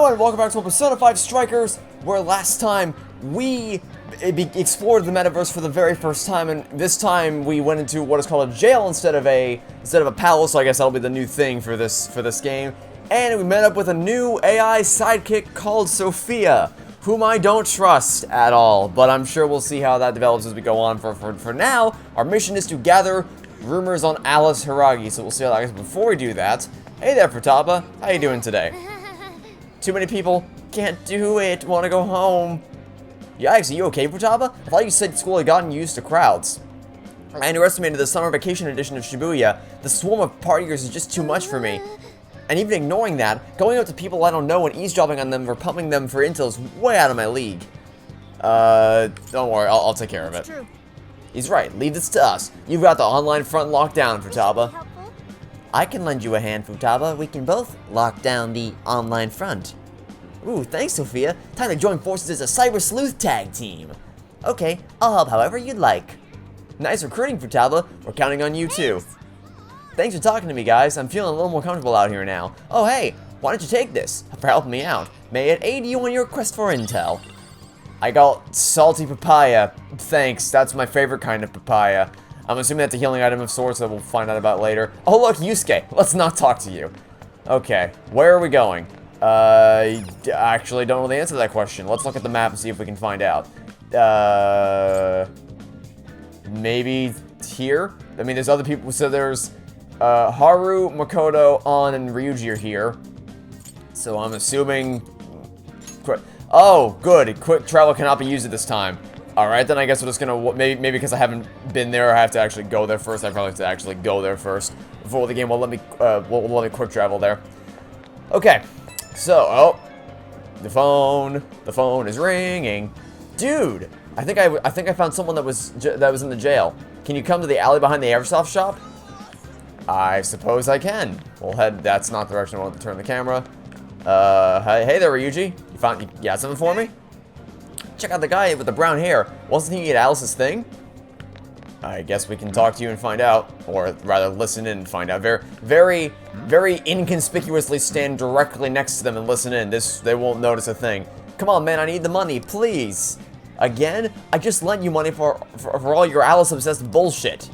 Hello and welcome back to Persona 5 Strikers, where last time we explored the metaverse for the very first time, and this time we went into what is called a jail instead of a palace. So I guess that'll be the new thing for this game. And we met up with a new AI sidekick called Sophia, whom I don't trust at all, but I'm sure we'll see how that develops as we go on. For now, our mission is to gather rumors on Atlus Hiragi, so we'll see how that goes. Before we do that, hey there, Futaba, how you doing today? Too many people, can't do it, wanna go home. Yikes, are you okay, Futaba? I thought you said school had gotten used to crowds. I underestimated the summer vacation edition of Shibuya. The swarm of partiers is just too much for me. And even ignoring that, going up to people I don't know and eavesdropping on them or pumping them for intel is way out of my league. Don't worry, I'll take care of it. True. He's right, leave this to us. You've got the online front locked down, Futaba. I can lend you a hand, Futaba. We can both lock down the online front. Ooh, thanks, Sophia. Time to join forces as a cyber sleuth tag team. Okay, I'll help however you'd like. Nice recruiting, Futaba. We're counting on you, too. Thanks for talking to me, guys. I'm feeling a little more comfortable out here now. Oh, hey, why don't you take this for helping me out? May it aid you on your quest for intel. I got salty papaya. Thanks, that's my favorite kind of papaya. I'm assuming that's a healing item of sorts that we'll find out about later. Oh look, Yusuke, let's not talk to you. Okay, where are we going? I actually don't know the answer to that question. Let's look at the map and see if we can find out. Maybe here? I mean, there's other people, so there's Haru, Makoto, An, and Ryuji are here. So I'm assuming... Oh, good, quick travel cannot be used at this time. Alright, then I guess we're just gonna, maybe because I haven't been there, I have to actually go there first. I probably have to actually go there first before the game will let me quick travel there. Okay, so, oh, the phone is ringing. Dude, I think I found someone that was in the jail. Can you come to the alley behind the airsoft shop? I suppose I can. We'll head, that's not the direction I want to turn the camera. Hey there, Ryuji. You got something for me? Check out the guy with the brown hair. Wasn't he at Alice's thing? I guess we can talk to you and find out. Or rather, listen in and find out. Very inconspicuously stand directly next to them and listen in. They won't notice a thing. Come on, man, I need the money, please. Again? I just lent you money for all your Alice-obsessed bullshit.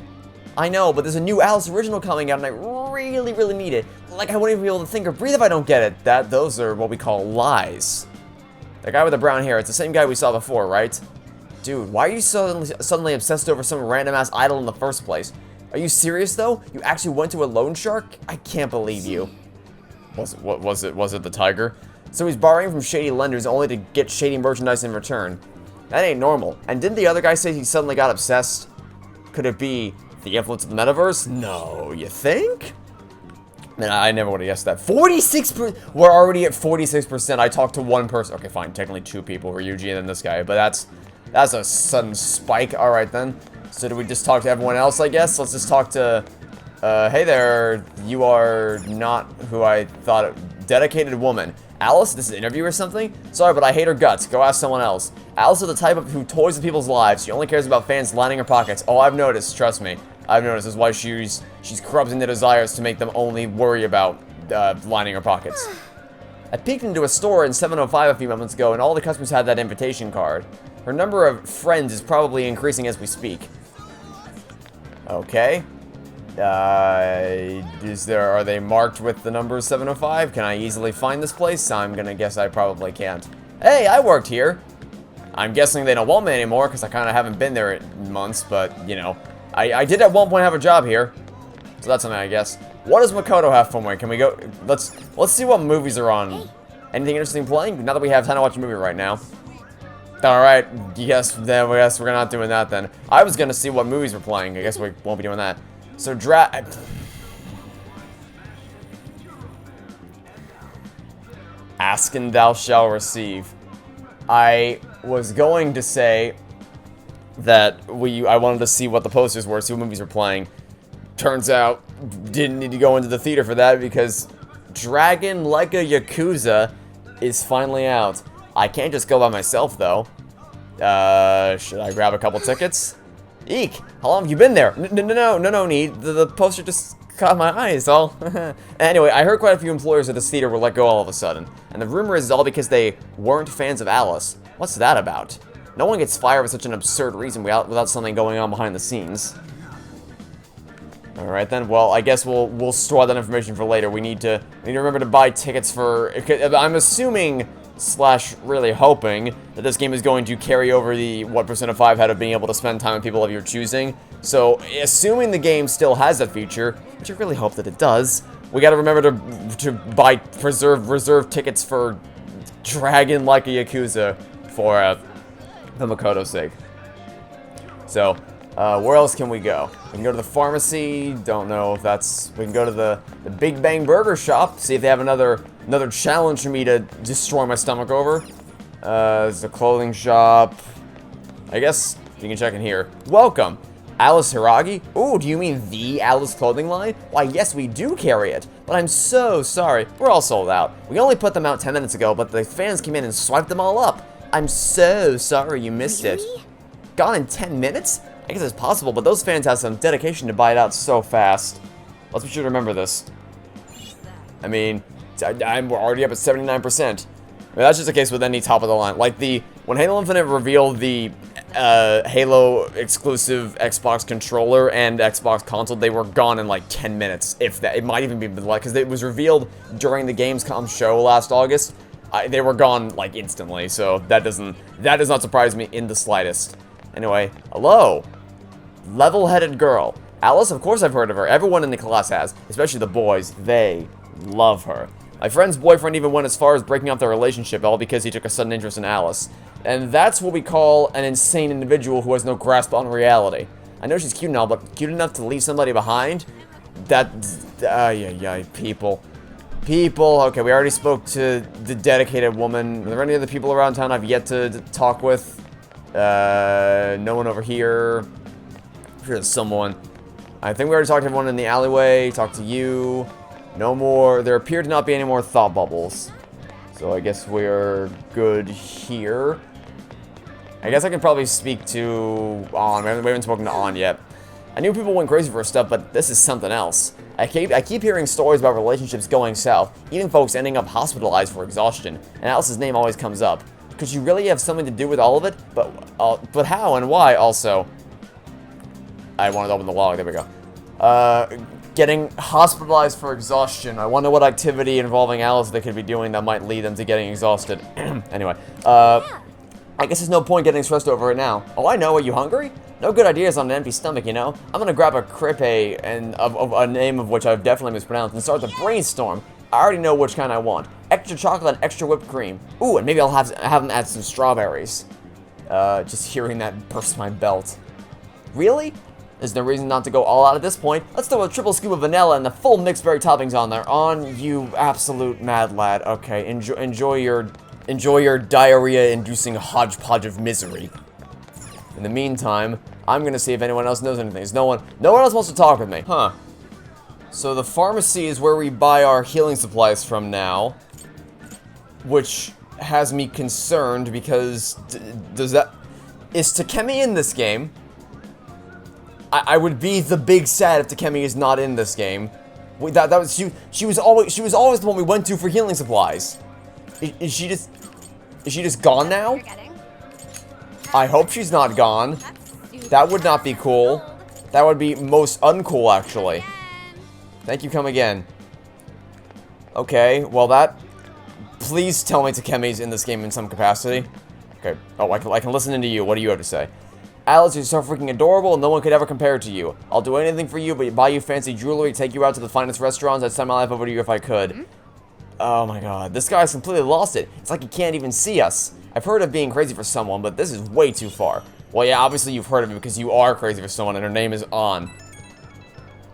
I know, but there's a new Alice original coming out and I really need it. Like, I wouldn't even be able to think or breathe if I don't get it. Those are what we call lies. The guy with the brown hair, it's the same guy we saw before, right? Dude, why are you suddenly obsessed over some random-ass idol in the first place? Are you serious, though? You actually went to a loan shark? I can't believe you. Was it the tiger? So he's borrowing from shady lenders only to get shady merchandise in return. That ain't normal. And didn't the other guy say he suddenly got obsessed? Could it be the influence of the metaverse? No, you think? Man, I never would have guessed that. 46%! We're already at 46%. I talked to one person. Okay, fine. Technically two people. Ryuji and then this guy. But that's a sudden spike. Alright then. So do we just talk to everyone else, I guess? Let's just talk to... hey there. You are not who I thought... Dedicated woman. Alice, this is an interview or something? Sorry, but I hate her guts. Go ask someone else. Alice is the type of who toys with people's lives. She only cares about fans lining her pockets. Oh, I've noticed. Trust me. I've noticed. This is why she's corrupting their desires to make them only worry about lining her pockets. I peeked into a store in 705 a few moments ago, and all the customers had that invitation card. Her number of friends is probably increasing as we speak. Okay. Are they marked with the number 705? Can I easily find this place? I'm gonna guess I probably can't. Hey, I worked here. I'm guessing they don't want me anymore because I kind of haven't been there in months, but, you know. I did at one point have a job here. So that's something, I guess. What does Makoto have for me? Can we go... Let's see what movies are on. Anything interesting playing? Not that we have time to watch a movie right now. Alright, yes, then I guess we're not doing that then. I was gonna see what movies we're playing. I guess we won't be doing that. So, ask and thou shalt receive. I was going to say that I wanted to see what the posters were, see what movies were playing. Turns out, didn't need to go into the theater for that because Dragon Like a Yakuza is finally out. I can't just go by myself, though. Should I grab a couple tickets? Eek! How long have you been there? No need. The poster just caught my eye is all. Anyway, I heard quite a few employers at this theater were let go all of a sudden. And the rumor is all because they weren't fans of Atlus. What's that about? No one gets fired for such an absurd reason without something going on behind the scenes. Alright then, well, I guess we'll store that information for later. We need to remember to buy tickets for... I'm assuming, / really hoping, that this game is going to carry over the what Persona 5 had of being able to spend time with people of your choosing. So, assuming the game still has that feature, which I really hope that it does, we gotta remember to buy reserve tickets for Dragon Like a Yakuza for the Makoto's sake. So, where else can we go? We can go to the pharmacy. Don't know if that's... We can go to the Big Bang Burger Shop. See if they have another challenge for me to destroy my stomach over. There's a clothing shop. I guess you can check in here. Welcome. Alice Hiragi? Ooh, do you mean the Alice clothing line? Why, yes, we do carry it. But I'm so sorry. We're all sold out. We only put them out 10 minutes ago, but the fans came in and swiped them all up. I'm so sorry you missed it. Gone in 10 minutes? I guess it's possible, but those fans have some dedication to buy it out so fast. Let's be sure to remember this. I mean, we're already up at 79%. I mean, that's just the case with any top of the line. Like when Halo Infinite revealed the Halo exclusive Xbox controller and Xbox console, they were gone in like 10 minutes. If that, it might even be like, because it was revealed during the Gamescom show last August. They were gone like instantly, so that does not surprise me in the slightest. Anyway, hello. Level-headed girl. Alice, of course I've heard of her. Everyone in the class has, especially the boys. They love her. My friend's boyfriend even went as far as breaking up their relationship, all because he took a sudden interest in Alice. And that's what we call an insane individual who has no grasp on reality. I know she's cute and all, but cute enough to leave somebody behind? People. People. Okay, we already spoke to the dedicated woman. Are there any other people around town I've yet to talk with? No one over here. I'm sure there's someone. I think we already talked to everyone in the alleyway. Talked to you. No more. There appear to not be any more thought bubbles. So I guess we're good here. I guess I can probably speak to On. We haven't spoken to On yet. I knew people went crazy for stuff, but this is something else. I keep hearing stories about relationships going south, even folks ending up hospitalized for exhaustion, and Alice's name always comes up. Could you really have something to do with all of it? But how and why also? I wanted to open the log, there we go. Getting hospitalized for exhaustion. I wonder what activity involving Alice they could be doing that might lead them to getting exhausted. Anyway, I guess there's no point getting stressed over it now. Oh, I know, are you hungry? No good ideas on an empty stomach, you know? I'm gonna grab a crepe, and of a name of which I've definitely mispronounced, and start the brainstorm. I already know which kind I want. Extra chocolate and extra whipped cream. Ooh, and maybe I'll have them add some strawberries. Just hearing that burst my belt. Really? There's no reason not to go all out at this point. Let's throw a triple scoop of vanilla and the full mixed berry toppings on there. On you absolute mad lad. Okay, enjoy your diarrhea-inducing hodgepodge of misery. In the meantime, I'm gonna see if anyone else knows anything. No one else wants to talk with me. Huh. So the pharmacy is where we buy our healing supplies from now, which has me concerned because is Takemi in this game? I would be the big sad if Takemi is not in this game. She was always the one we went to for healing supplies. Is she just gone now? I hope she's not gone. That would not be cool. That would be most uncool, actually. Thank you, come again. Okay, well please tell me Takemi's in this game in some capacity. Okay, oh, I can listen into you. What do you have to say? Alice, you're so freaking adorable, and no one could ever compare to you. I'll do anything for you, but buy you fancy jewelry, take you out to the finest restaurants. I'd send my life over to you if I could. Oh my god, this guy's completely lost it. It's like he can't even see us. I've heard of being crazy for someone, but this is way too far. Well, yeah, obviously you've heard of it because you are crazy for someone, and her name is On.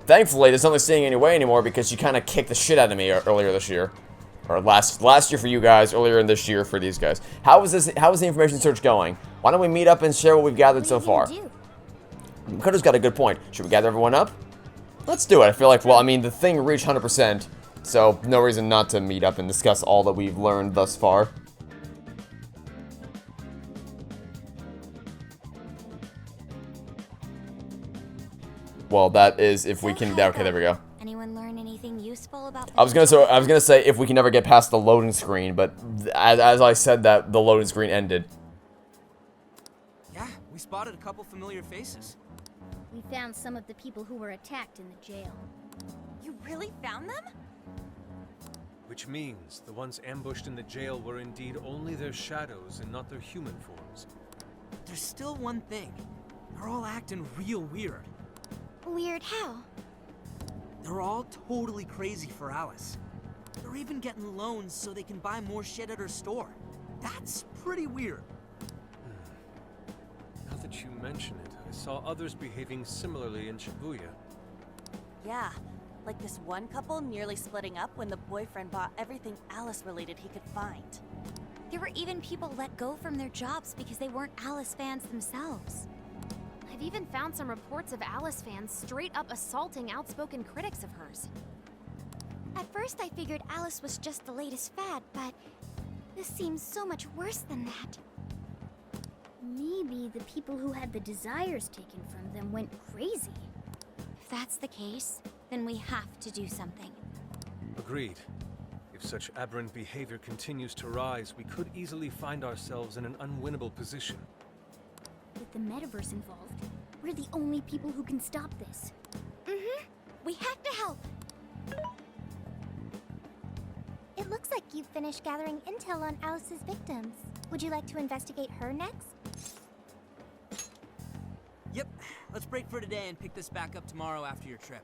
Thankfully, there's nothing standing in your way anymore because she kind of kicked the shit out of me earlier this year. Or last year for you guys, earlier in this year for these guys. How is the information search going? Why don't we meet up and share what we've gathered so far? Makoto's got a good point. Should we gather everyone up? Let's do it. I feel like, well, I mean, the thing reached 100%, so no reason not to meet up and discuss all that we've learned thus far. Well, that is if we can... Okay, there we go. Anyone learn anything useful about I was gonna say if we can never get past the loading screen, but as I said that, the loading screen ended. Yeah, we spotted a couple familiar faces. We found some of the people who were attacked in the jail. You really found them? Which means the ones ambushed in the jail were indeed only their shadows and not their human forms. There's still one thing. They're all acting real weird. Weird how? They're all totally crazy for Alice. They're even getting loans so they can buy more shit at her store. That's pretty weird. Now that you mention it, I saw others behaving similarly in Shibuya. Yeah, like this one couple nearly splitting up when the boyfriend bought everything Alice-related he could find. There were even people let go from their jobs because they weren't Alice fans themselves. I've even found some reports of Alice fans straight up assaulting outspoken critics of hers. At first I figured Alice was just the latest fad, but this seems so much worse than that. Maybe the people who had the desires taken from them went crazy. If that's the case, then we have to do something. Agreed. If such aberrant behavior continues to rise, we could easily find ourselves in an unwinnable position. With the metaverse involved, we're the only people who can stop this. We have to help. It looks like you've finished gathering intel on Alice's victims. Would you like to investigate her next? Yep, let's break for today and pick this back up tomorrow after your trip.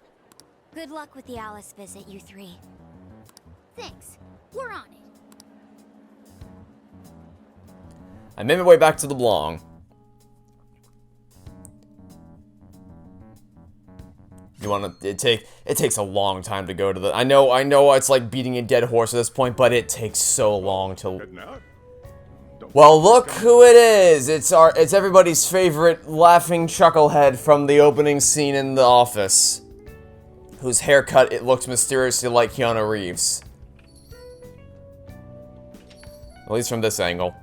Good luck with the Alice visit, you three. Thanks. We're on it. I made my way back to the Blong. You wanna? It takes a long time to go to the. I know it's like beating a dead horse at this point, but it takes so long to. Well, look who it is! It's everybody's favorite laughing chucklehead from the opening scene in The Office, whose haircut it looks mysteriously like Keanu Reeves. At least from this angle.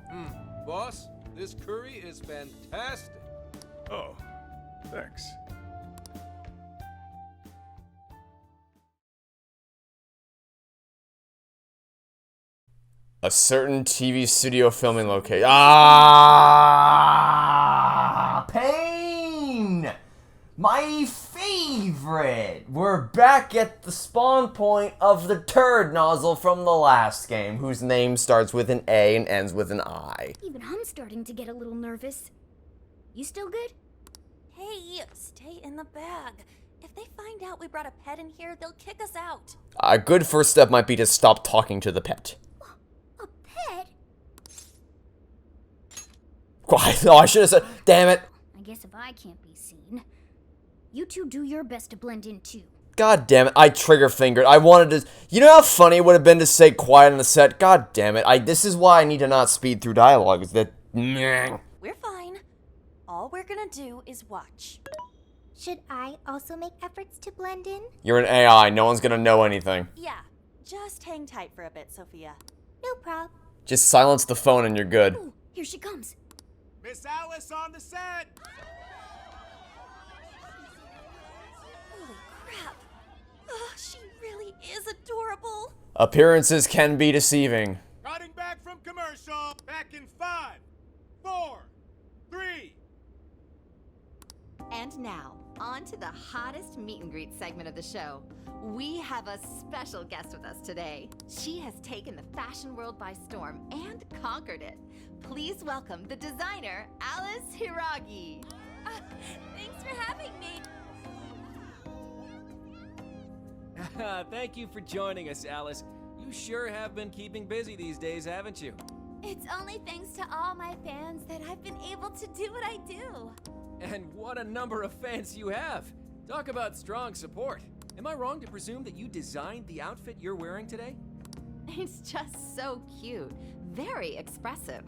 Boss, this curry is fantastic. Oh, thanks. A certain TV studio filming location. Ah, pain! My favorite! We're back at the spawn point of the turd nozzle from the last game, whose name starts with an A and ends with an I. Even I'm starting to get a little nervous. You still good? Hey, stay in the bag. If they find out we brought a pet in here, they'll kick us out. A good first step might be to stop talking to the pet. A pet? Oh, I should have said, damn it. I guess if I can't be seen, you two do your best to blend in too. God damn it, I trigger fingered. I wanted to. You know how funny it would have been to say quiet on the set? God damn it. This is why I need to not speed through dialogue. Is that. We're fine. All we're gonna do is watch. Should I also make efforts to blend in? You're an AI. No one's gonna know anything. Yeah, just hang tight for a bit, Sophia. No prob. Just silence the phone and you're good. Ooh, here she comes. Miss Alice on the set! Holy crap. Oh, she really is adorable. Appearances can be deceiving. Riding back from commercial. Back in 5, 4, 3. And now, on to the hottest meet and greet segment of the show. We have a special guest with us today. She has taken the fashion world by storm and conquered it. Please welcome the designer, Alice Hiragi. Thanks for having me. Thank you for joining us, Alice. You sure have been keeping busy these days, haven't you? It's only thanks to all my fans that I've been able to do what I do. And what a number of fans you have. Talk about strong support. Am I wrong to presume that you designed the outfit you're wearing today? It's just so cute. Very expressive.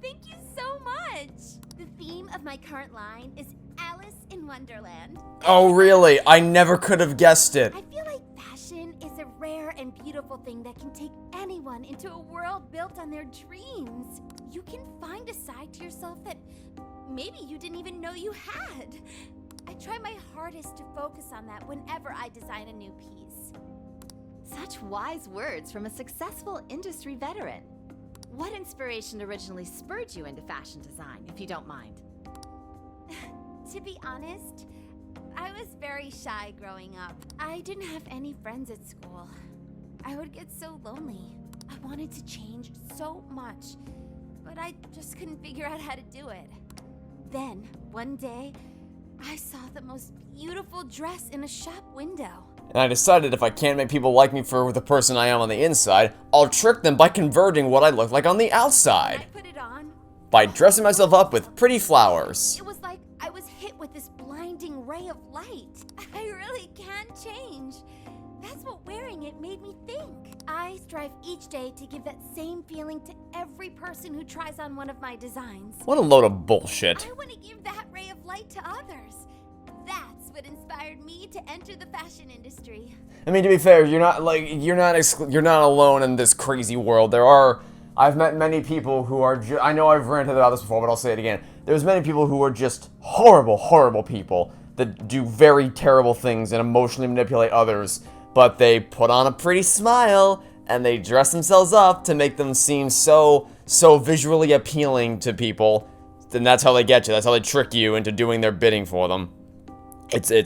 Thank you so much. The theme of my current line is Alice in Wonderland. Oh, really? I never could have guessed it. I feel like fashion is a rare and beautiful thing that can take anyone into a world built on their dreams. You can find a side to yourself that maybe you didn't even know you had. I try my hardest to focus on that whenever I design a new piece. Such wise words from a successful industry veteran. What inspiration originally spurred you into fashion design, if you don't mind? To be honest, I was very shy growing up. I didn't have any friends at school. I would get so lonely. I wanted to change so much, but I just couldn't figure out how to do it. Then, one day, I saw the most beautiful dress in a shop window. And I decided if I can't make people like me for the person I am on the inside, I'll trick them by converting what I look like on the outside. I put it on. By dressing myself up with pretty flowers. It was like I was hit with this blinding ray of light. I really can change. That's what wearing it made me think. I strive each day to give that same feeling to every person who tries on one of my designs. What a load of bullshit. I want to give that ray of light to others. That's what inspired me to enter the fashion industry. I mean, to be fair, you're not alone in this crazy world. I've met many people who are I know I've ranted about this before, but I'll say it again. There's many people who are just horrible, horrible people that do very terrible things and emotionally manipulate others, but they put on a pretty smile and they dress themselves up to make them seem so visually appealing to people. Then that's how they get you. That's how they trick you into doing their bidding for them.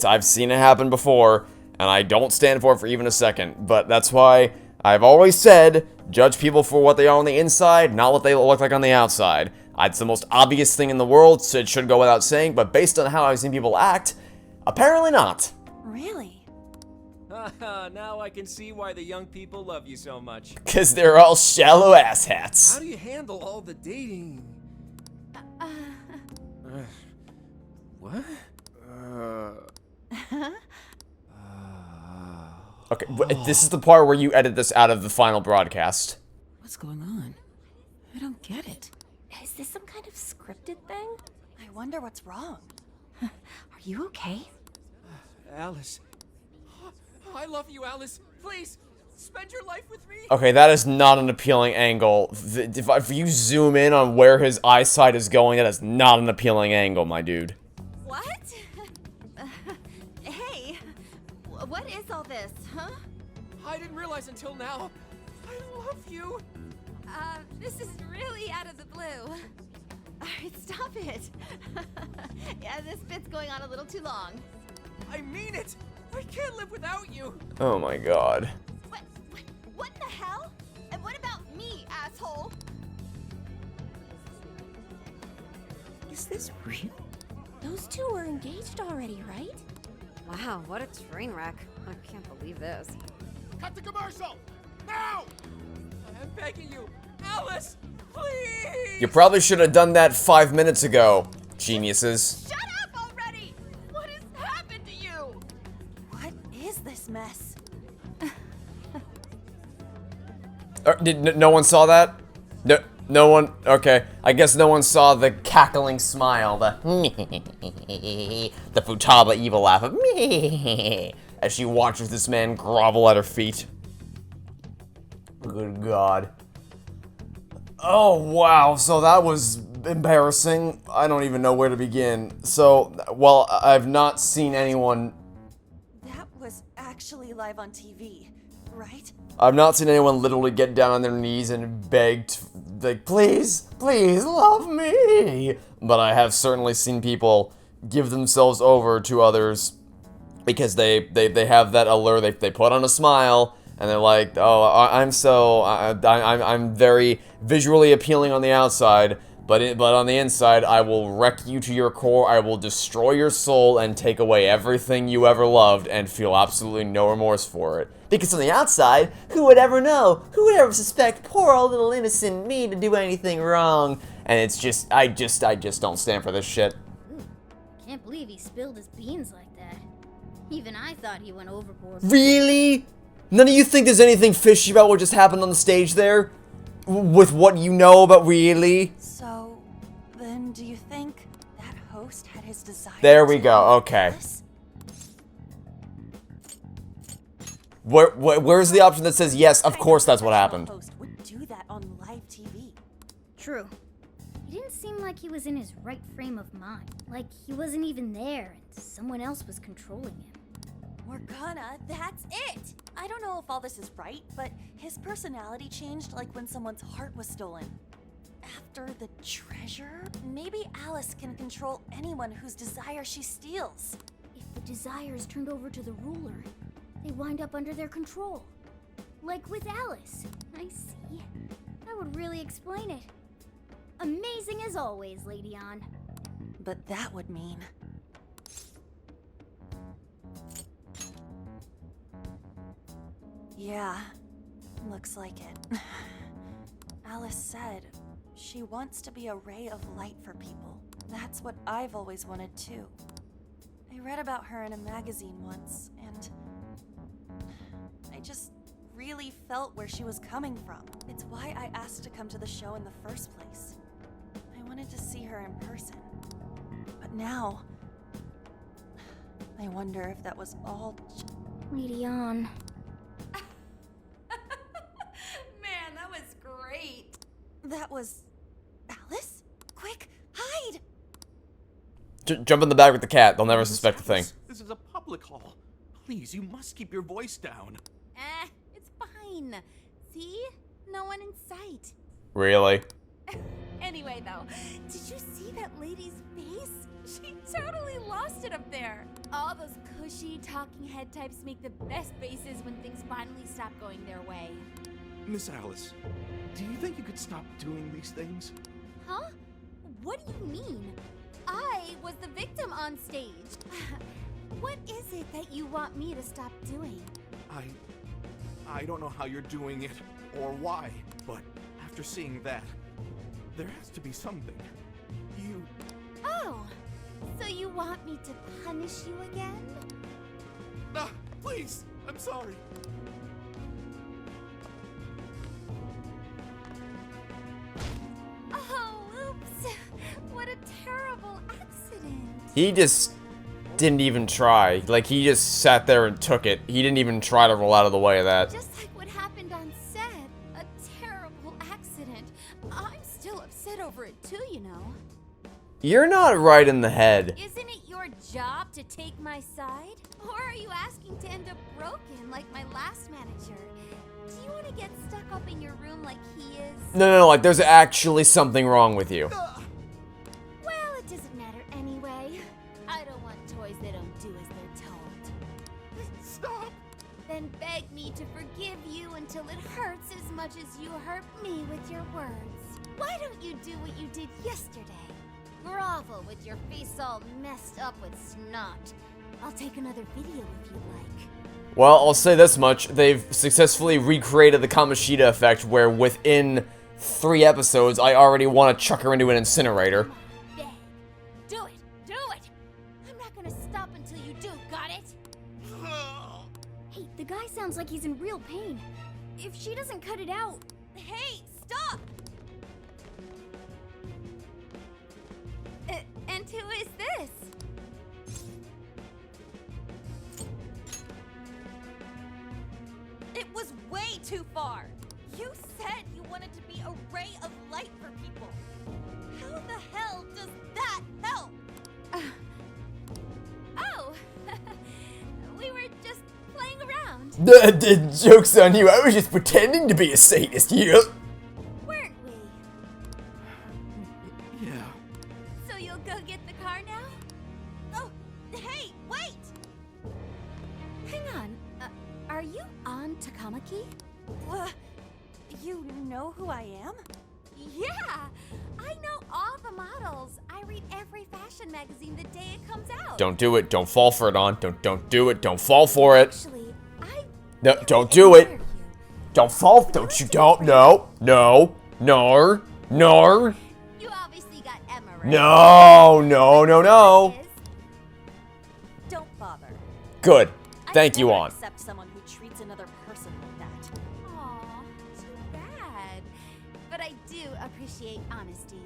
I've seen it happen before, and I don't stand for it for even a second, but that's why I've always said, judge people for what they are on the inside, not what they look like on the outside. It's the most obvious thing in the world, so it should go without saying, but based on how I've seen people act, apparently not. Really? Haha, now I can see why the young people love you so much. Because they're all shallow asshats. How do you handle all the dating? What? Okay, this is the part where you edit this out of the final broadcast. What's going on? I don't get it. Is this some kind of scripted thing? I wonder what's wrong. Are you okay? Alice. I love you, Alice. Please, spend your life with me. Okay, that is not an appealing angle. If you zoom in on where his eyesight is going, that is not an appealing angle, my dude. What? Hey, what is all this, huh? I didn't realize until now. I love you. This is really out of the blue. Alright, stop it. Yeah, this bit's going on a little too long. I mean it. I can't live without you. Oh my god. What in the hell? And what about me, asshole? Is this real? Those two were engaged already, right? Wow, what a train wreck. I can't believe this. Cut the commercial! Now! I'm begging you, Alice, please. You probably should have done that 5 minutes ago, geniuses. Shut up already! What has happened to you? What is this mess? Did no one saw that? No one. Okay, I guess no one saw the cackling smile, the Futaba evil laugh of as she watches this man grovel at her feet. Good God. Oh wow, so that was embarrassing. I don't even know where to begin. So, well, I've not seen anyone. That was actually live on TV, right? I've not seen anyone literally get down on their knees and beg, like, please, please love me. But I have certainly seen people give themselves over to others because they have that allure. They put on a smile and they're like, oh, I'm very visually appealing on the outside, but on the inside, I will wreck you to your core. I will destroy your soul and take away everything you ever loved and feel absolutely no remorse for it. Because on the outside, who would ever know? Who would ever suspect poor old little innocent me to do anything wrong? And it's just, I just don't stand for this shit. Can't believe he spilled his beans like that. Even I thought he went overboard. Really? None of you think there's anything fishy about what just happened on the stage there? With what you know about really? So, then do you think that host had his desire? There we go, okay. Where's the option that says yes, of course that's what happened? Host would do that on live TV. True. He didn't seem like he was in his right frame of mind. Like he wasn't even there and someone else was controlling him. Morgana, that's it! I don't know if all this is right, but his personality changed like when someone's heart was stolen. After the treasure, maybe Alice can control anyone whose desire she steals. If the desire is turned over to the ruler, they wind up under their control. Like with Alice. I see. That would really explain it. Amazing as always, Lady Ann. But that would mean... Yeah, looks like it. Alice said she wants to be a ray of light for people. That's what I've always wanted too. I read about her in a magazine once, and I just really felt where she was coming from. It's why I asked to come to the show in the first place. I wanted to see her in person. But now, I wonder if that was all Lady Ann. Man, that was great. That was... Alice? Quick, hide! Jump in the bag with the cat. They'll never suspect a thing. This is a public hall. Please, you must keep your voice down. It's fine. See? No one in sight. Really? Anyway, though, did you see that lady's face? She totally lost it up there. All those cushy talking head types make the best faces when things finally stop going their way. Miss Alice, do you think you could stop doing these things? Huh? What do you mean? I was the victim on stage. What is it that you want me to stop doing? I don't know how you're doing it or why, but after seeing that, there has to be something. Oh, so you want me to punish you again? Ah, please, I'm sorry. Oh, oops. What a terrible accident. He just didn't even try. Like, he just sat there and took it. He didn't even try to roll out of the way of that. Just like what happened on set. A terrible accident. I'm still upset over it too, you know. You're not right in the head. Isn't it your job to take my side? Or are you asking to end up broken like my last manager? Do you want to get stuck up in your room like he is? No, like, there's actually something wrong with you. Well, it doesn't matter anyway. I don't want toys that don't do as they're told. Stop! Then beg me to forgive you until it hurts as much as you hurt me with your words. Why don't you do what you did yesterday? Grovel with your face all messed up with snot. I'll take another video if you like. Well, I'll say this much. They've successfully recreated the Kamoshida effect where within 3 episodes, I already want to chuck her into an incinerator. Beg. Do it! Do it! I'm not gonna stop until you do, got it? Hey, the guy sounds like he's in real pain. If she doesn't cut it out... Hey, stop! And who is this? It was way too far. You said you wanted to be a ray of light for people. How the hell does that help? Oh! We were just playing around. The joke's on you. I was just pretending to be a sadist here. Weren't we? Yeah. So you'll go get the car now? Oh, hey, wait! Hang on. Are you on Takamaki? You know who I am? Yeah! I know all the models. I read every fashion magazine the day it comes out. Don't do it. Don't fall for it, On. Don't do it. Don't fall for it. Actually, I No, really don't do it. admire you. Don't fall. Don't you don't. No. No. No. No. You obviously got Emma, right? No. Don't bother. Good. I Thank you, never On. accept someone who treats another person like that. Aw, too bad. But I do appreciate honesty.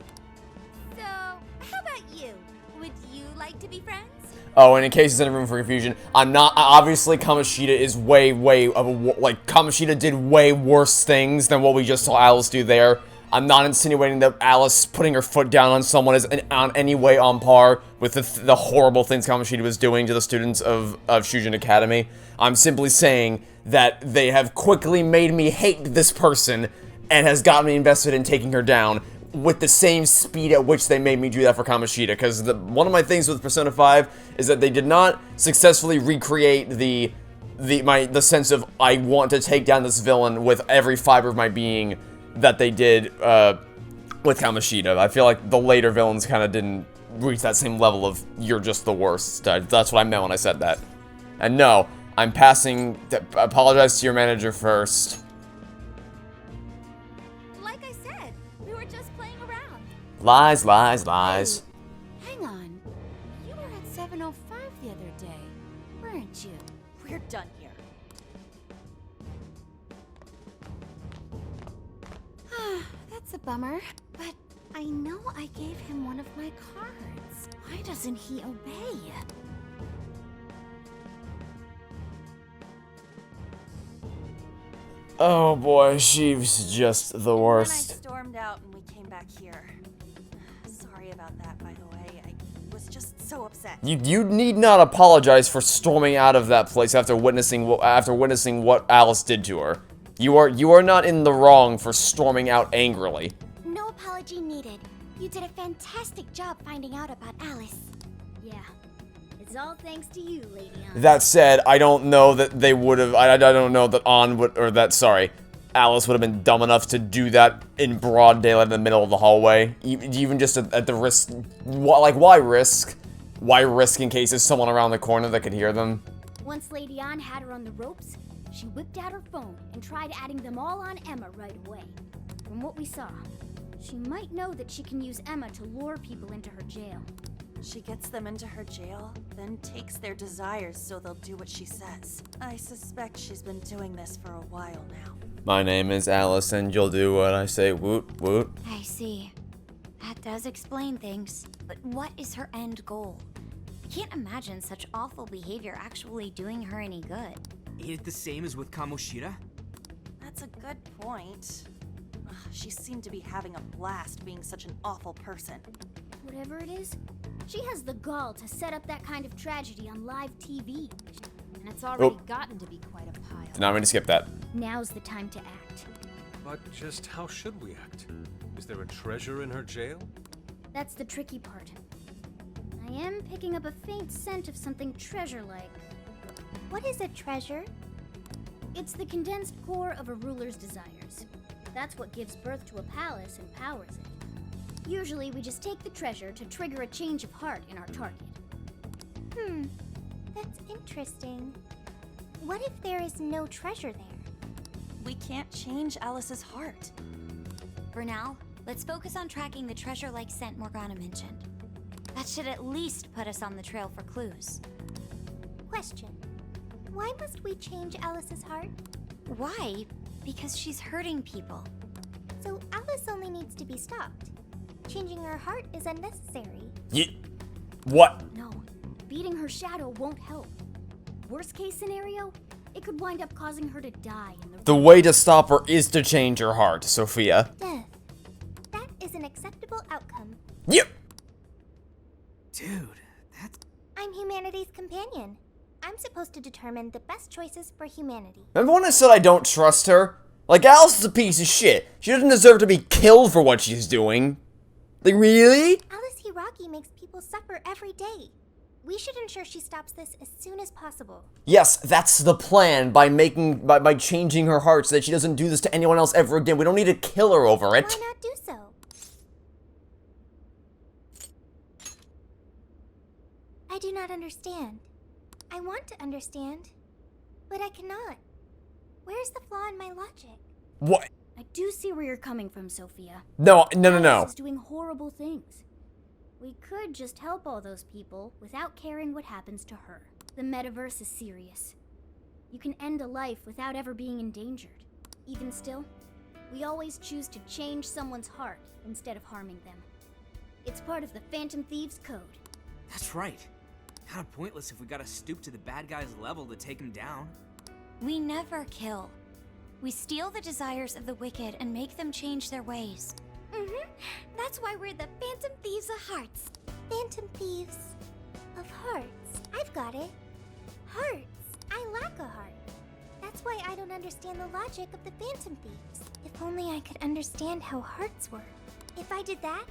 So, how about you? Would you like to be friends? Oh, and in case there's any room for confusion, I'm not. Obviously, Kamoshida is way of a like. Kamoshida did way worse things than what we just saw Alice do there. I'm not insinuating that Alice putting her foot down on someone is on any way on par with the horrible things Kamoshida was doing to the students of Shujin Academy. I'm simply saying that they have quickly made me hate this person and has gotten me invested in taking her down with the same speed at which they made me do that for Kamoshida. Because one of my things with Persona 5 is that they did not successfully recreate the sense of I want to take down this villain with every fiber of my being that they did with Kamoshida. I feel like the later villains kind of didn't reach that same level of you're just the worst. That's what I meant when I said that. And no, I'm passing. Apologize to your manager first. Like I said, we were just playing around. Lies, lies, lies. Hang on. You were at 7:05 the other day, weren't you? We're done here. That's a bummer, but I know I gave him one of my cards. Why doesn't he obey? Oh boy, she's just the And then I worst. stormed out and we came back here. Sorry about that, by the way. I was just so upset. You need not apologize for storming out of that place after witnessing what Alice did to her. You are not in the wrong for storming out angrily. No apology needed. You did a fantastic job finding out about Alice. Yeah. It's all thanks to you, Lady Ann. That said, I don't know that they would have. I don't know that Alice would have been dumb enough to do that in broad daylight in the middle of the hallway. Even just at the risk. Why risk? Why risk in case there's someone around the corner that could hear them? Once Lady Ann had her on the ropes, she whipped out her phone and tried adding them all on Emma right away. From what we saw, she might know that she can use Emma to lure people into her jail. She gets them into her jail, then takes their desires so they'll do what she says. I suspect she's been doing this for a while now. My name is Alice, and you'll do what I say. Woot woot. I see. That does explain things. But what is her end goal? I can't imagine such awful behavior actually doing her any good. Ain't it the same as with Kamoshida? That's a good point. Ugh, she seemed to be having a blast being such an awful person. Whatever it is, she has the gall to set up that kind of tragedy on live TV. And it's already gotten to be quite a pile. Now I'm going to skip that. Now's the time to act. But just how should we act? Is there a treasure in her jail? That's the tricky part. I am picking up a faint scent of something treasure-like. What is a treasure? It's the condensed core of a ruler's desires. That's what gives birth to a palace and powers it. Usually we just take the treasure to trigger a change of heart in our target. That's interesting. What if there is no treasure there? We can't change Alice's heart. For now, let's focus on tracking the treasure-like scent Morgana mentioned. That should at least put us on the trail for clues. Question. Why must we change Alice's heart? Why? Because she's hurting people. So Alice only needs to be stopped. Changing her heart is unnecessary. What? No, beating her shadow won't help. Worst case scenario, it could wind up causing her to die in the... The way to stop her is to change her heart, Sophia. Death. That is an acceptable outcome. Yep. Dude, that's... I'm humanity's companion. I'm supposed to determine the best choices for humanity. Remember when I said I don't trust her? Like, Alice is a piece of shit. She doesn't deserve to be killed for what she's doing. Like, really? Alice Hiraki makes people suffer every day. We should ensure she stops this as soon as possible. Yes, that's the plan, by changing her heart so that she doesn't do this to anyone else ever again. We don't need to kill her over it. Why not do so? I do not understand. I want to understand, but I cannot. Where's the flaw in my logic? What? I do see where you're coming from, Sophia. No. Alice is doing horrible things. We could just help all those people without caring what happens to her. The metaverse is serious. You can end a life without ever being endangered. Even still, we always choose to change someone's heart instead of harming them. It's part of the Phantom Thieves code. That's right. Kinda pointless if we gotta stoop to the bad guy's level to take him down. We never kill. We steal the desires of the wicked and make them change their ways. That's why we're the Phantom Thieves of Hearts. Phantom Thieves of Hearts. I've got it. Hearts. I lack a heart. That's why I don't understand the logic of the Phantom Thieves. If only I could understand how hearts work. If I did that,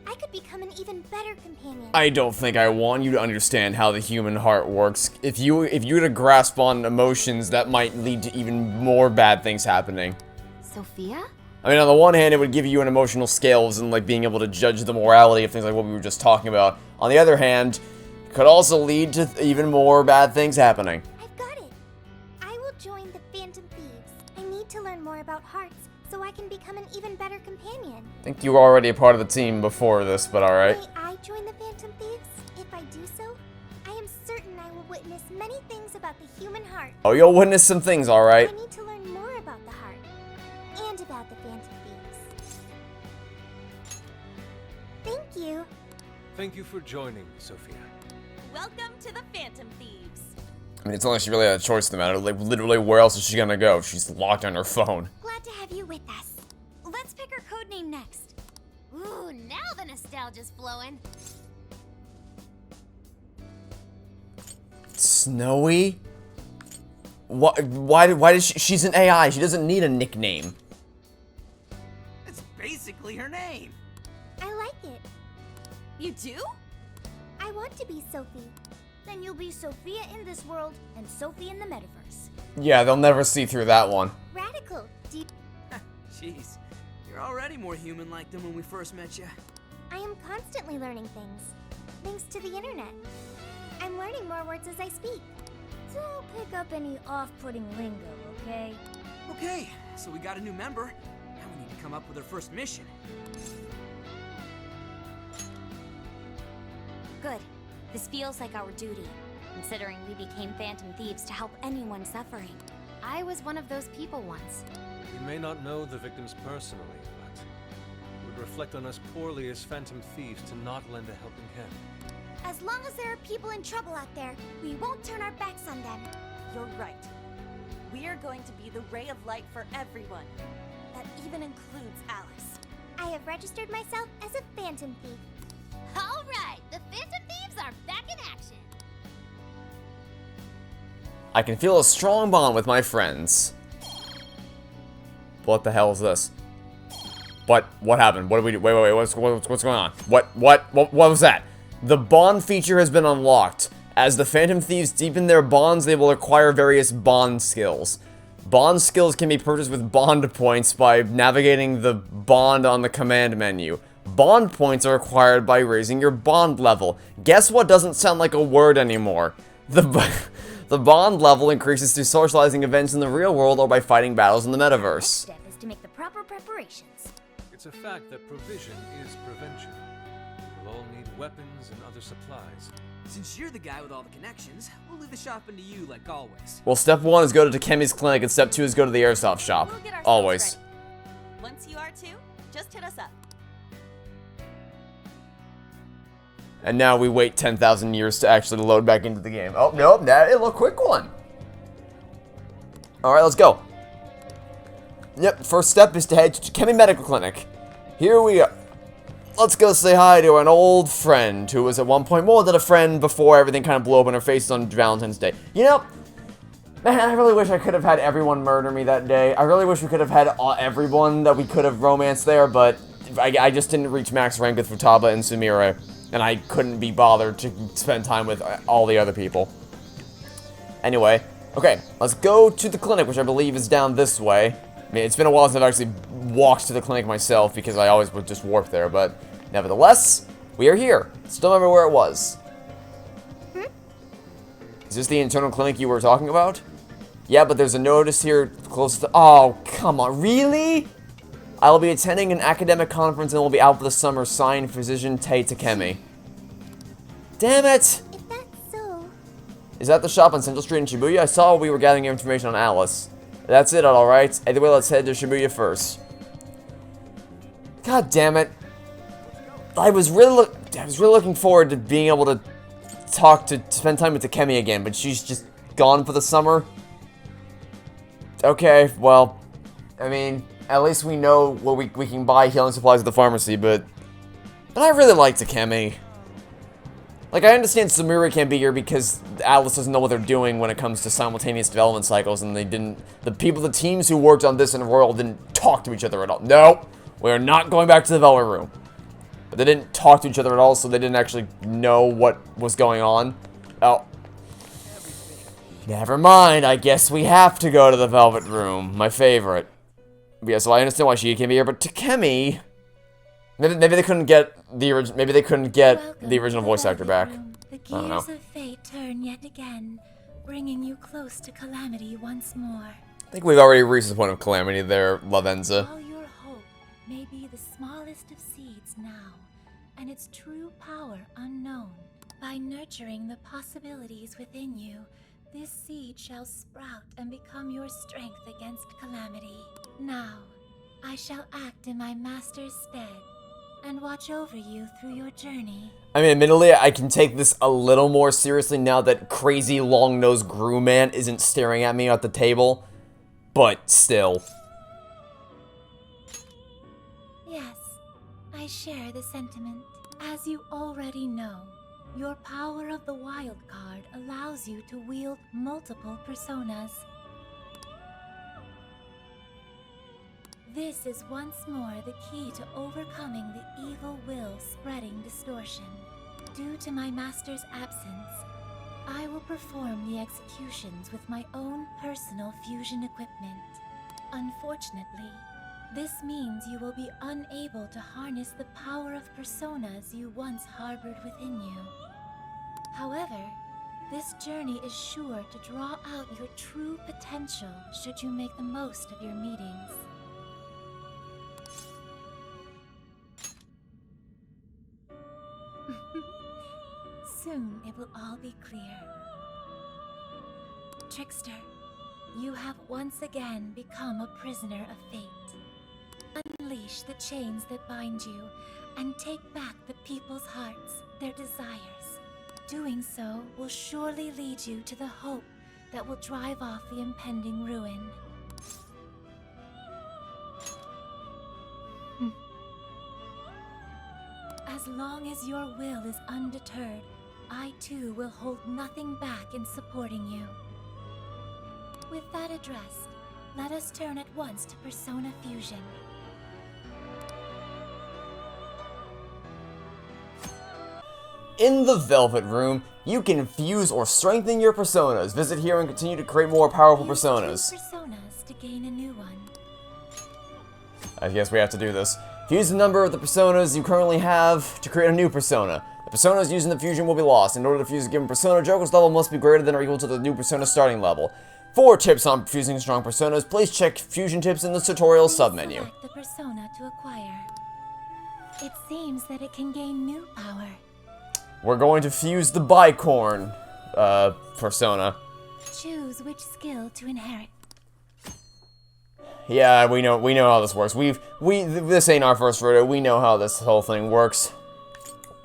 I could become an even better companion. I don't think I want you to understand how the human heart works. If you were to grasp on emotions, that might lead to even more bad things happening. Sophia? I mean, on the one hand, it would give you an emotional scales and, like, being able to judge the morality of things like what we were just talking about. On the other hand, it could also lead to even more bad things happening. I've got it. I will join the Phantom Thieves. I need to learn more about hearts so I can become an even better companion. I think you were already a part of the team before this, but alright. May I join the Phantom Thieves? If I do so, I am certain I will witness many things about the human heart. Oh, you'll witness some things, alright. I need to learn more about the heart and about the Phantom Thieves. Thank you. Thank you for joining, Sophia. Welcome to the Phantom Thieves. I mean, it's not like she really had a choice in the matter. Like, literally, where else is she gonna go? She's locked on her phone. Glad to have you with us. Let's pick our codename next. Ooh, now the nostalgia's flowing. Snowy? Why does she's an AI. She doesn't need a nickname. It's basically her name. I like it. You do? I want to be Sophie. Then you'll be Sophia in this world and Sophie in the metaverse. Yeah, they'll never see through that one. Radical. Deep. Jeez, you're already more human-like than when we first met you. I am constantly learning things. Thanks to the internet. I'm learning more words as I speak. Don't pick up any off-putting lingo, okay? Okay, so we got a new member. Now we need to come up with our first mission. Good. This feels like our duty, considering we became Phantom Thieves to help anyone suffering. I was one of those people once. We may not know the victims personally, but it would reflect on us poorly as Phantom Thieves to not lend a helping hand. As long as there are people in trouble out there, we won't turn our backs on them. You're right. We are going to be the ray of light for everyone. That even includes Alice. I have registered myself as a Phantom Thief. All right, the Phantom Thieves are back in action. I can feel a strong bond with my friends. What the hell is this? What happened? What did we do? Wait, what's going on? What was that? The bond feature has been unlocked. As the Phantom Thieves deepen their bonds, they will acquire various bond skills. Bond skills can be purchased with bond points by navigating the bond on the command menu. Bond points are acquired by raising your bond level. Guess what doesn't sound like a word anymore? The bond level increases through socializing events in the real world or by fighting battles in the metaverse. Step is to make the proper preparations. It's a fact that provision is prevention. We'll all need weapons and other supplies. Since you're the guy with all the connections, we'll leave the shopping to you like always. Well, step 1 is go to Takemi's clinic and step 2 is go to the airsoft shop. We'll get ourselves Always. ready. Once you are too, just hit us up. And now we wait 10,000 years to actually load back into the game. Oh, nope, that is a quick one. Alright, let's go. Yep, first step is to head to Takemi Medical Clinic. Here we are. Let's go say hi to an old friend who was at one point more than a friend before everything kind of blew up in her face on Valentine's Day. You know, man, I really wish I could have had everyone murder me that day. I really wish we could have had everyone that we could have romanced there, but I just didn't reach max rank with Futaba and Sumire. And I couldn't be bothered to spend time with all the other people. Anyway, okay, let's go to the clinic, which I believe is down this way. I mean, it's been a while since I've actually walked to the clinic myself, because I always would just warp there, but nevertheless, we are here. Still remember where it was. Is this the internal clinic you were talking about? Yeah, but there's a notice here close to... Oh, come on, really? I will be attending an academic conference and will be out for the summer. Signed, Physician Tei Takemi. Damn it! If that's so... Is that the shop on Central Street in Shibuya? I saw we were gathering information on Alice. That's it, alright. Either way, let's head to Shibuya first. God damn it. I was really looking forward to being able to spend time with Takemi again, but she's just gone for the summer. Okay, well... I mean, at least we know where we can buy healing supplies at the pharmacy, but I really like Tecmo. Like, I understand Samura can't be here because Atlus doesn't know what they're doing when it comes to simultaneous development cycles, and the teams who worked on this in Royal didn't talk to each other at all. No, we're not going back to the development room. But they didn't talk to each other at all, so they didn't actually know what was going on. Oh. Never mind, I guess we have to go to the Velvet Room, my favorite. Yeah, so I understand why she can't be here, but Tecmo, maybe they couldn't get the original voice actor back. The I don't know. gears of fate turn yet again, bringing you close to calamity once more. I think we've already reached the point of calamity there, Lavenza. All your hope may be the smallest of seeds now, and its true power unknown. By nurturing the possibilities within you, this seed shall sprout and become your strength against calamity. Now, I shall act in my master's stead and watch over you through your journey. I mean, admittedly, I can take this a little more seriously now that crazy long-nosed Gru Man isn't staring at me at the table, but still. Yes, I share the sentiment. As you already know, your power of the wild card allows you to wield multiple personas. This is once more the key to overcoming the evil will spreading distortion. Due to my master's absence, I will perform the executions with my own personal fusion equipment. Unfortunately, this means you will be unable to harness the power of personas you once harbored within you. However, this journey is sure to draw out your true potential should you make the most of your meetings. Soon it will all be clear. Trickster, you have once again become a prisoner of fate. Unleash the chains that bind you and take back the people's hearts, their desires. Doing so will surely lead you to the hope that will drive off the impending ruin. As long as your will is undeterred, I too will hold nothing back in supporting you. With that addressed, let us turn at once to Persona Fusion. In the Velvet Room, you can fuse or strengthen your personas. Visit here and continue to create more powerful personas. Personas to gain a new one. I guess we have to do this. Fuse the number of the personas you currently have to create a new persona. The personas used in the fusion will be lost. In order to fuse a given persona, Joker's level must be greater than or equal to the new persona starting level. For tips on fusing strong personas, please check fusion tips in the tutorial submenu. Select the persona to acquire. It seems that it can gain new power. We're going to fuse the Bicorn persona. Choose which skill to inherit. Yeah, we know how this works. This ain't our first rodeo. We know how this whole thing works.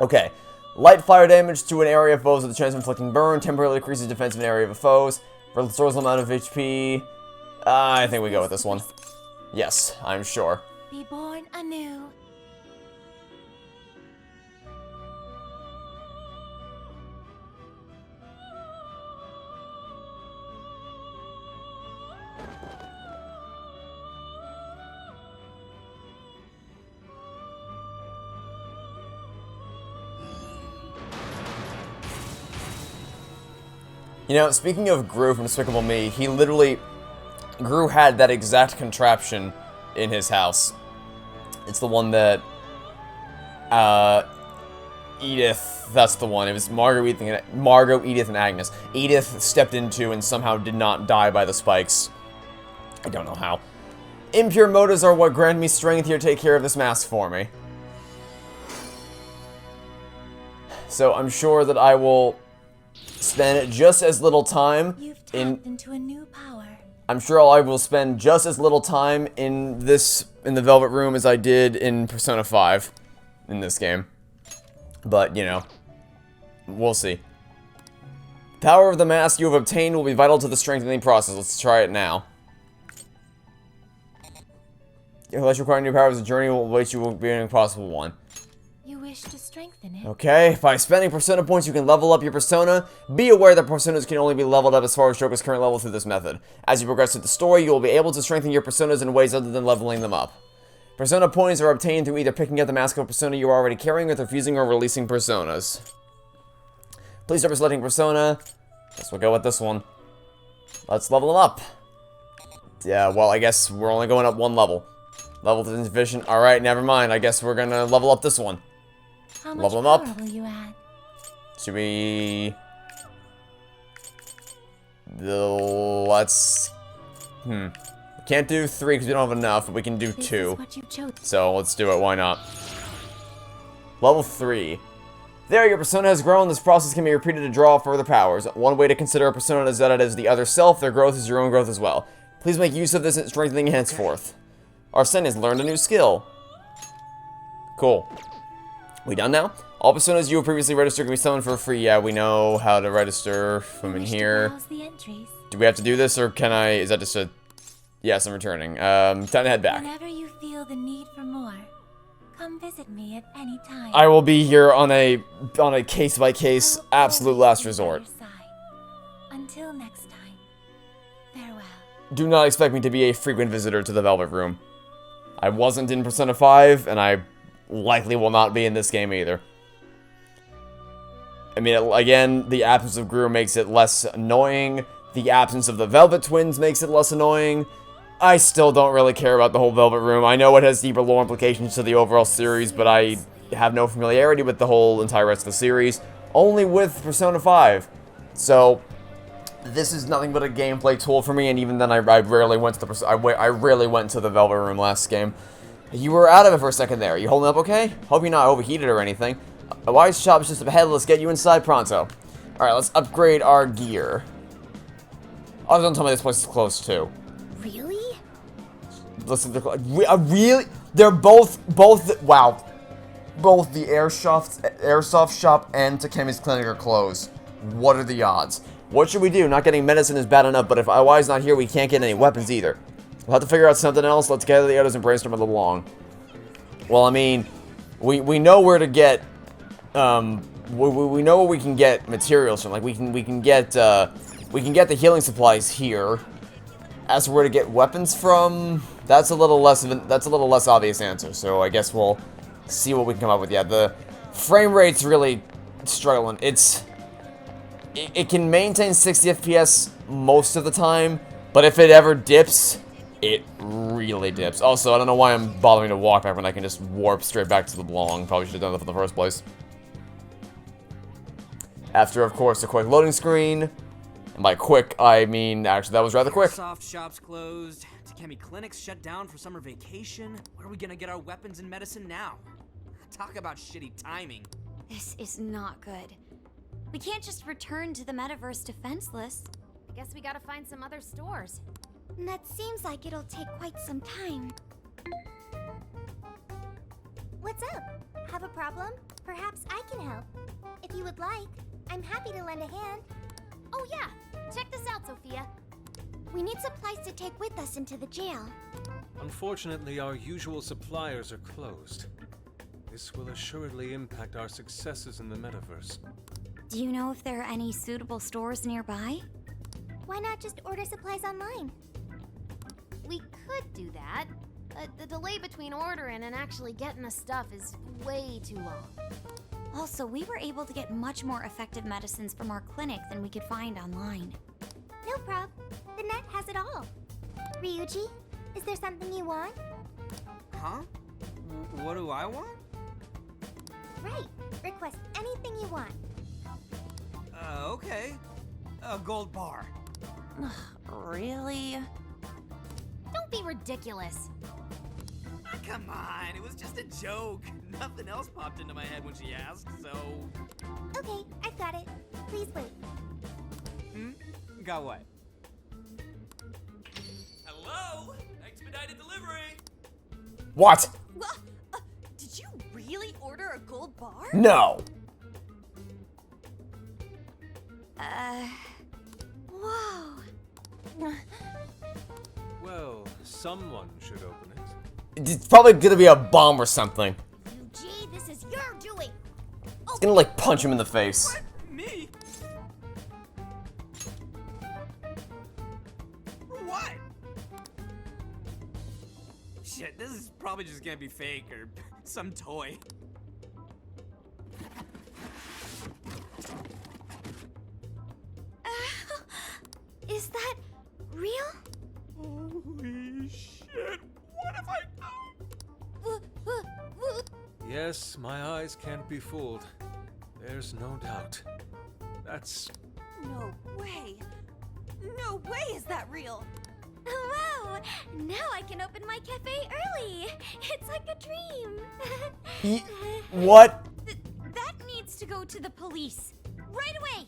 Okay. Light fire damage to an area of foes with the chance of inflicting burn. Temporarily increases defense of an area of foes. Restores the amount of HP. I think we go with this one. Yes, I'm sure. Be born anew. You know, speaking of Gru from Despicable Me, Gru had that exact contraption in his house. It's the one that, Edith, that's the one. It was Margot, Edith, and Agnes. Edith stepped into and somehow did not die by the spikes. I don't know how. Impure motives are what grant me strength here to take care of this mask for me. So I'm sure that I will spend just as little time into a new power. I'm sure I will spend just as little time in the Velvet Room as I did in Persona 5 in this game. But, you know, we'll see. Power of the mask you have obtained will be vital to the strengthening process. Let's try it now. unless you acquire new powers, the journey will await you will be an impossible one. You wish to strengthen it? Okay, by spending persona points, you can level up your persona. Be aware that personas can only be leveled up as far as Joker's current level through this method. As you progress through the story, you will be able to strengthen your personas in ways other than leveling them up. Persona points are obtained through either picking up the mask of persona you are already carrying or through fusing or releasing personas. Please start by selecting persona. Guess we'll go with this one. Let's level them up. Yeah, well, I guess we're only going up one level. Level is insufficient. Alright, never mind. I guess we're gonna level up this one. How much Level them up. power will you add? Should we... Let's... We can't do 3 because we don't have enough, but we can do 2. This is what you chose. So, let's do it. Why not? Level 3. There, your persona has grown. This process can be repeated to draw further powers. One way to consider a persona is that it is the other self. Their growth is your own growth as well. Please make use of this strengthening henceforth. Arsene has learned a new skill. Cool. We done now? All personas you have previously registered can be summoned for free. Yeah, we know how to register from in here. Do we have to do this, or can I... Is that just a... Yes, I'm returning. Time to head back. Whenever you feel the need for more, come visit me at any time. I will be here on a case-by-case, absolute last resort. Until next time, farewell. Do not expect me to be a frequent visitor to the Velvet Room. I wasn't in Persona 5, and I likely will not be in this game either. I mean, again, the absence of Gru makes it less annoying. The absence of the Velvet Twins makes it less annoying. I still don't really care about the whole Velvet Room. I know it has deeper lore implications to the overall series, but I have no familiarity with the whole entire rest of the series. Only with Persona 5. So, this is nothing but a gameplay tool for me, and even then I rarely went to the I rarely went to the Velvet Room last game. You were out of it for a second there. You holding up okay? Hope you're not overheated or anything. A wise shop's just ahead. Let's get you inside pronto. Alright, let's upgrade our gear. Oh, don't tell me this place is close too. Really? Listen, really? They're both wow. Both the airsoft shop and Takemi's clinic are closed. What are the odds? What should we do? Not getting medicine is bad enough, but if Iwai's not here, we can't get any weapons either. We'll have to figure out something else. Let's gather the others and brainstorm a little long. Well, I mean, we know where to get, we know where we can get materials from. Like, we can get the healing supplies here. As for where to get weapons from, that's a little less obvious answer. So I guess we'll see what we can come up with. Yeah, the frame rate's really struggling. It can maintain 60 FPS most of the time, but if it ever dips, it really dips. Also, I don't know why I'm bothering to walk back when I can just warp straight back to the belong. Probably should have done that in the first place. After, of course, a quick loading screen. And by quick, I mean, actually, that was rather quick. Soft shops closed. Takemi clinics shut down for summer vacation. Where are we gonna get our weapons and medicine now? Talk about shitty timing. This is not good. We can't just return to the metaverse defenseless. I guess we gotta find some other stores. That seems like it'll take quite some time. What's up? Have a problem? Perhaps I can help. If you would like, I'm happy to lend a hand. Oh yeah, check this out, Sophia. We need supplies to take with us into the jail. Unfortunately, our usual suppliers are closed. This will assuredly impact our successes in the metaverse. Do you know if there are any suitable stores nearby? Why not just order supplies online? We could do that, but the delay between ordering and actually getting the stuff is way too long. Also, we were able to get much more effective medicines from our clinic than we could find online. No prob. The net has it all. Ryuji, is there something you want? Huh? What do I want? Right. Request anything you want. Okay. A gold bar. Really? Don't be ridiculous. Ah, come on, it was just a joke. Nothing else popped into my head when she asked, so... Okay, I've got it. Please wait. Got what? Hello? Expedited delivery! What? Did you really order a gold bar? No! Whoa. Well, someone should open it. It's probably gonna be a bomb or something. Yuji, this is your doing. It's gonna, like, punch him in the face. What? Me? For what? Shit, this is probably just gonna be fake or some toy. Is that real? Holy shit! What have I done? Yes, my eyes can't be fooled. There's no doubt. That's... No way. No way is that real. Wow! Now I can open my cafe early. It's like a dream. What? That needs to go to the police. Right away.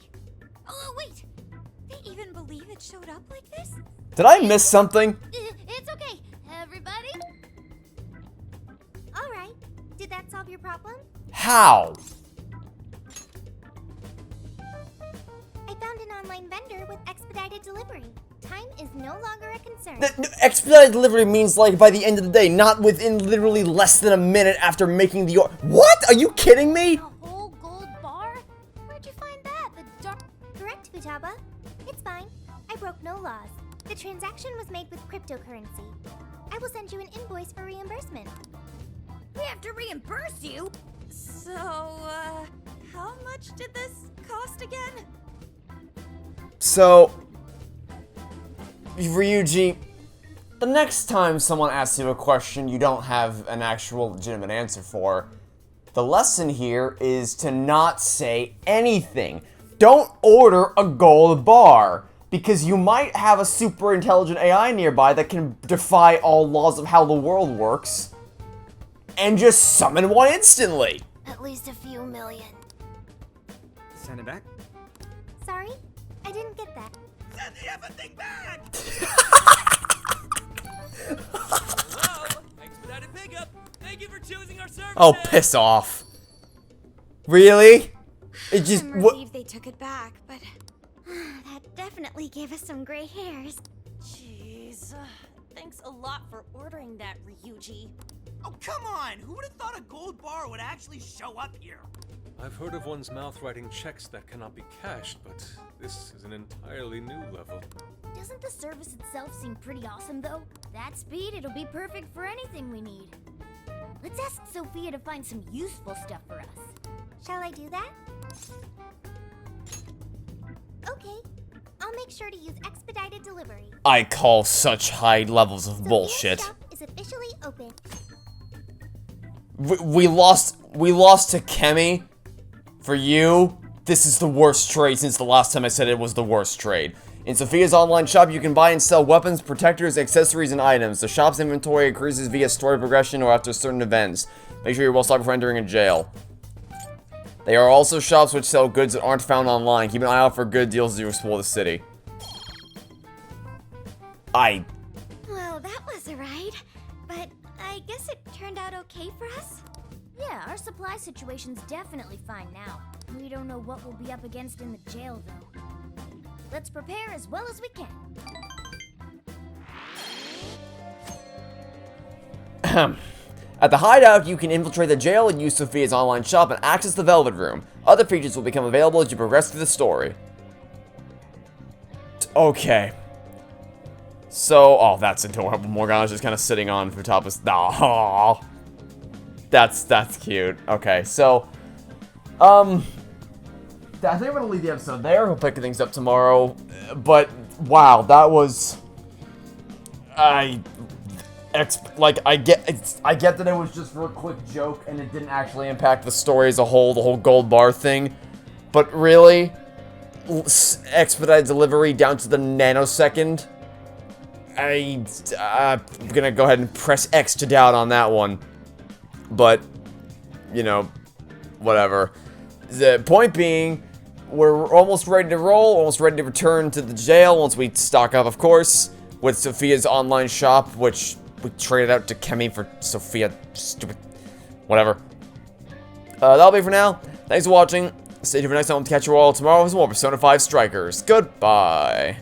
Oh, wait. They even believe it showed up like this? Did I miss something? It's okay, everybody. All right. Did that solve your problem? How? I found an online vendor with expedited delivery. Time is no longer a concern. Expedited delivery means, like, by the end of the day, not within literally less than a minute after making the order. What? Are you kidding me? A whole gold bar? Where'd you find that? The dark... Correct, Futaba. It's fine. I broke no laws. The transaction was made with cryptocurrency. I will send you an invoice for reimbursement. We have to reimburse you? So, how much did this cost again? So, Ryuji, the next time someone asks you a question you don't have an actual legitimate answer for, the lesson here is to not say anything. Don't order a gold bar, because you might have a super intelligent AI nearby that can defy all laws of how the world works, and just summon one instantly. At least a few million. Send it back. Sorry? I didn't get that. Send the effing thing back! Hello? Expedited pickup. Thank you for choosing our service. Oh, piss off. Really? It just... I'm relieved they took it back, but... That definitely gave us some gray hairs. Jeez. Thanks a lot for ordering that, Ryuji. Oh, come on! Who would have thought a gold bar would actually show up here? I've heard of one's mouth writing checks that cannot be cashed, but this is an entirely new level. Doesn't the service itself seem pretty awesome, though? That speed, it'll be perfect for anything we need. Let's ask Sophia to find some useful stuff for us. Shall I do that? Okay. I'll make sure to use expedited delivery. I call such high levels of bullshit. Sophia's shop is officially open. We lost to Kemi. For you, this is the worst trade since the last time I said it was the worst trade. In Sophia's online shop, you can buy and sell weapons, protectors, accessories, and items. The shop's inventory increases via story progression or after certain events. Make sure you're well stocked before entering a jail. They are also shops which sell goods that aren't found online. Keep an eye out for good deals as you explore the city. Well, that was a ride. But I guess it turned out okay for us? Yeah, our supply situation's definitely fine now. We don't know what we'll be up against in the jail, though. Let's prepare as well as we can. At the hideout, you can infiltrate the jail and use Sophia's online shop and access the Velvet Room. Other features will become available as you progress through the story. Okay. So, oh, that's adorable. Morgana's just kind of sitting on Futaba's... Aww. That's cute. Okay, so... I think I'm gonna leave the episode there. We'll pick things up tomorrow. But, wow, that was... I get that it was just for a quick joke and it didn't actually impact the story as a whole, the whole gold bar thing. But really, expedited delivery down to the nanosecond. I'm gonna go ahead and press X to doubt on that one. But, you know, whatever. The point being, we're almost ready to roll, almost ready to return to the jail once we stock up, of course, with Sophia's online shop, which we traded out to Kemi for Sophia. Stupid. Whatever. That'll be for now. Thanks for watching. Stay tuned for next time. We'll catch you all tomorrow with some more Persona 5 Strikers. Goodbye.